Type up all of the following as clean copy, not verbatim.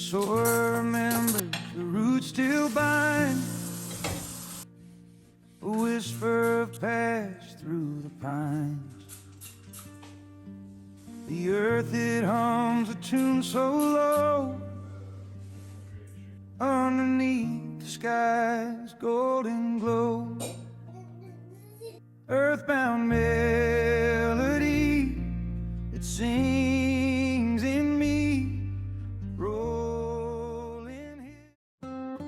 soil remembers, the roots still bind. A whisper of past through the pines. The earth, it hums a tune so low. Underneath the sky's golden glow. Earthbound melody, it sings in me, rolling hill.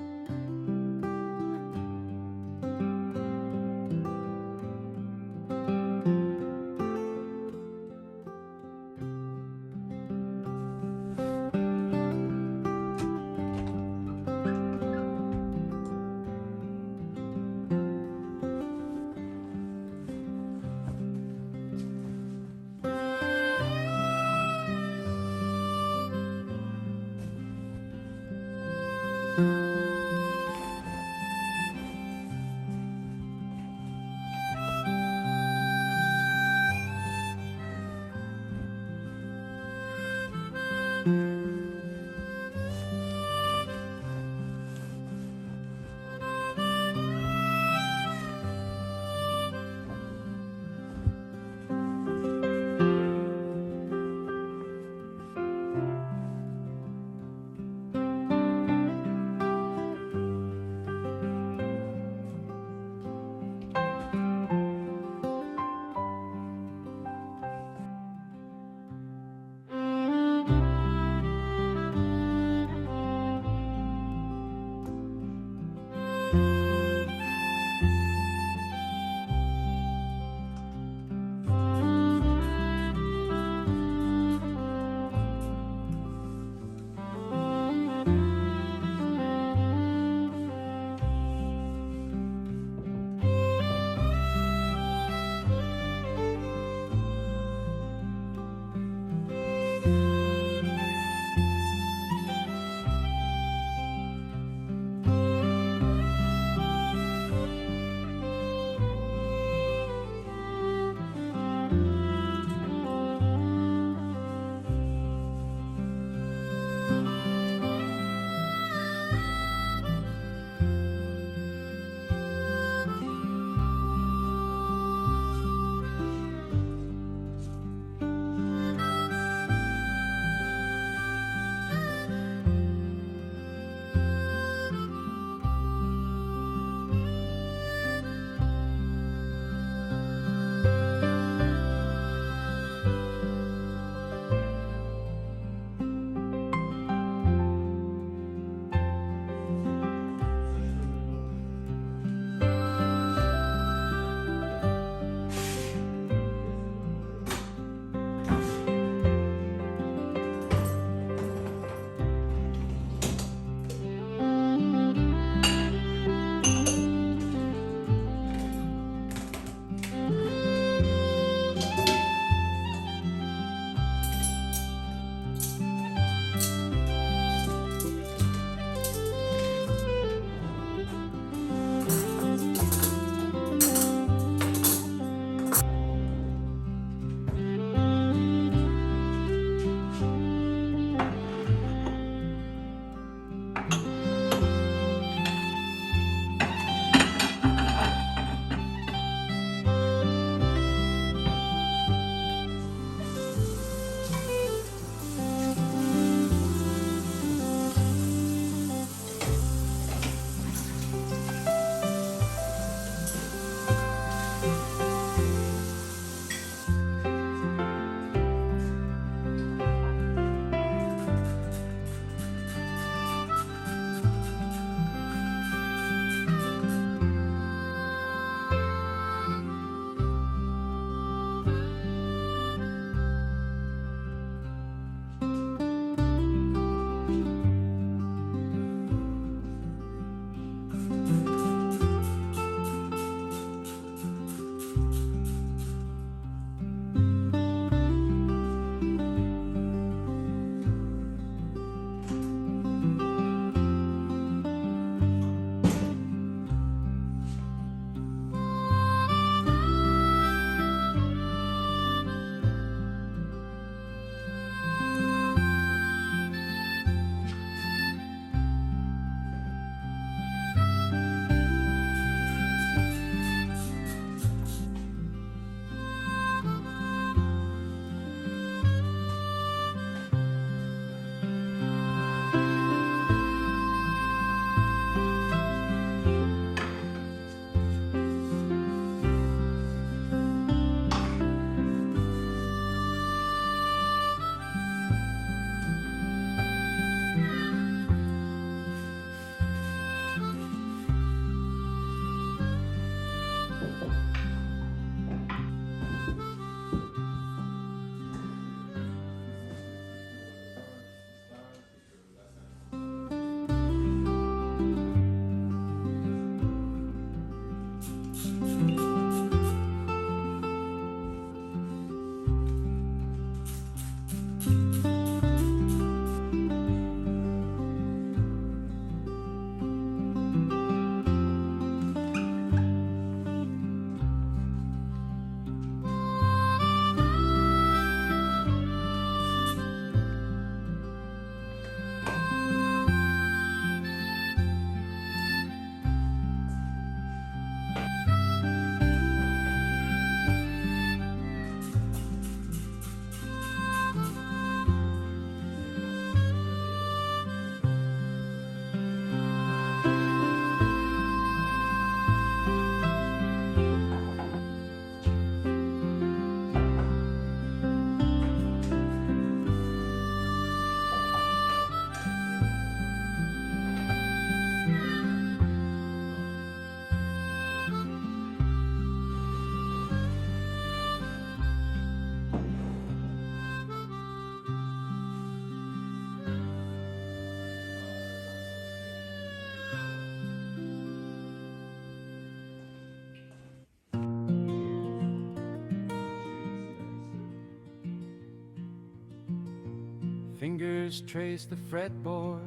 Fingers trace the fretboard,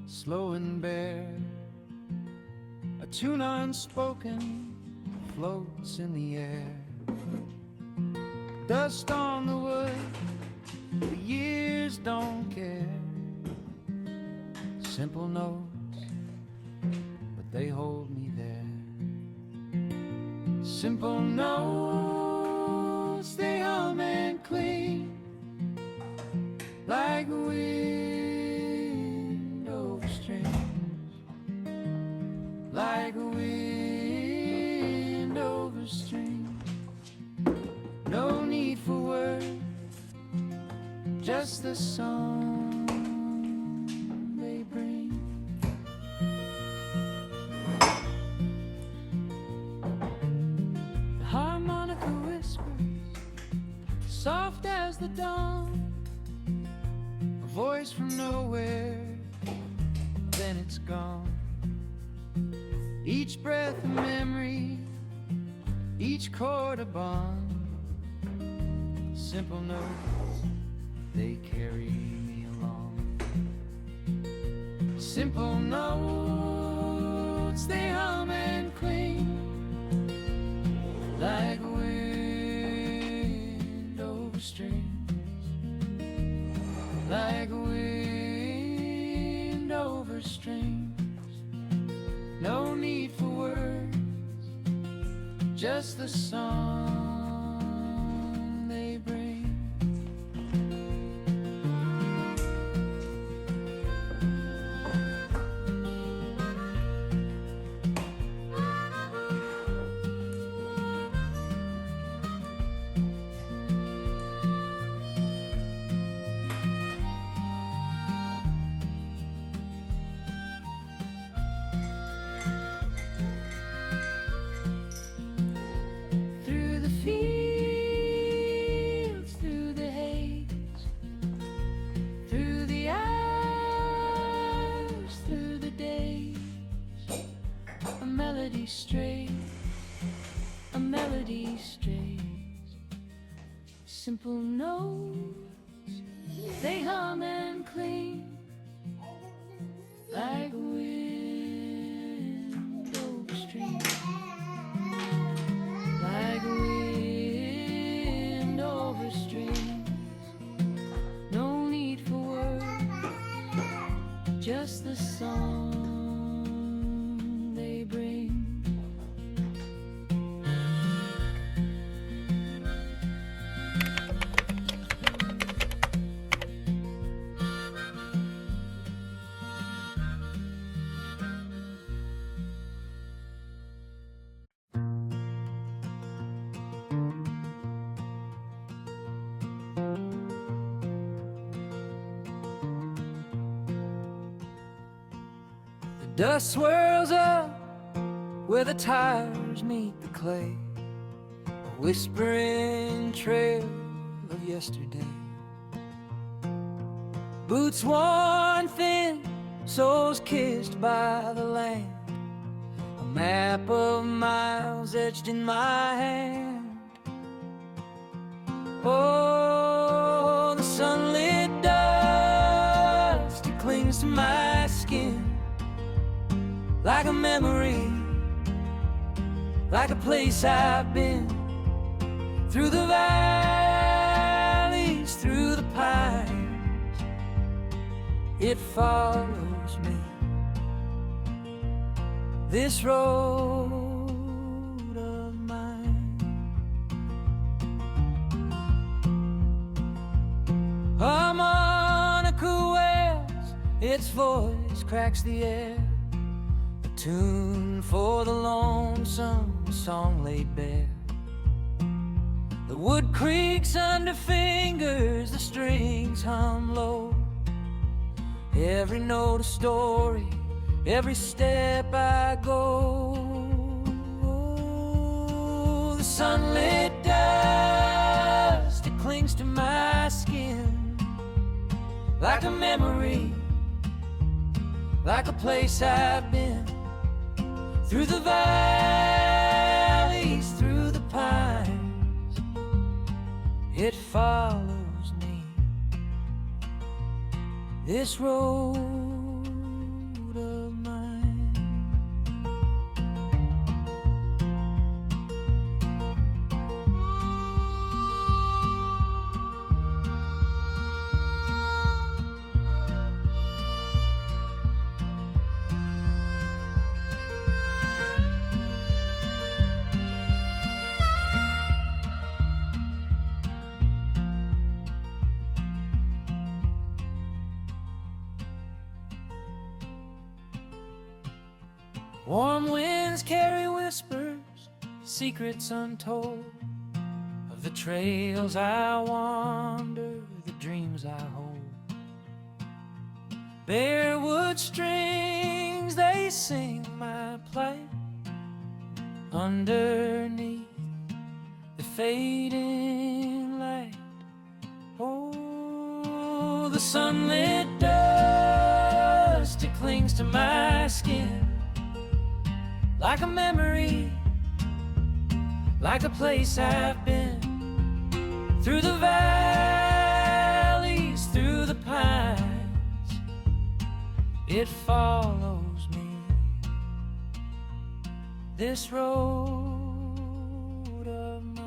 slow and bare. A tune unspoken floats in the air. Dust on the wood, the years don't care. Simple notes, but they hold me there. Simple notes, they hum and cling like wind over strings, like wind over strings. No need for words, just the song they bring. The harmonica whispers, soft as the dawn. A voice from nowhere, then it's gone. Each breath a memory, each chord a bond. Simple notes, they carry me along. Simple notes, they hum and cling like wind over strings, like wind over strings. No need for words, just the song they bring. A melody strays. Simple notes, they hum and cling like wind over strings, like wind over strings. No need for words, just the song they bring. Dust swirls up where the tires meet the clay, a whispering trail of yesterday. Boots worn thin, soles kissed by the land, a map of miles etched in my hand. Oh, the sunlit dust, it clings to my skin like a memory, like a place I've been. Through the valleys, through the pines, it follows me, this road of mine. Harmonica wails, its voice cracks the air, tune for the lonesome, song laid bare. The wood creaks under fingers, the strings hum low. Every note a story, every step I go. Oh, the sunlit dust, it clings to my skin like a memory, like a place I've been. Through the valleys, through the pines, it follows me, this road of mine. Warm winds carry whispers, secrets untold, of the trails I wander, the dreams I hold. Bare wood strings, they sing my plight underneath the fading light. Oh, the sunlit dust, it clings to my skin like a memory, like a place I've been. Through the valleys, through the pines, it follows me, this road of mine.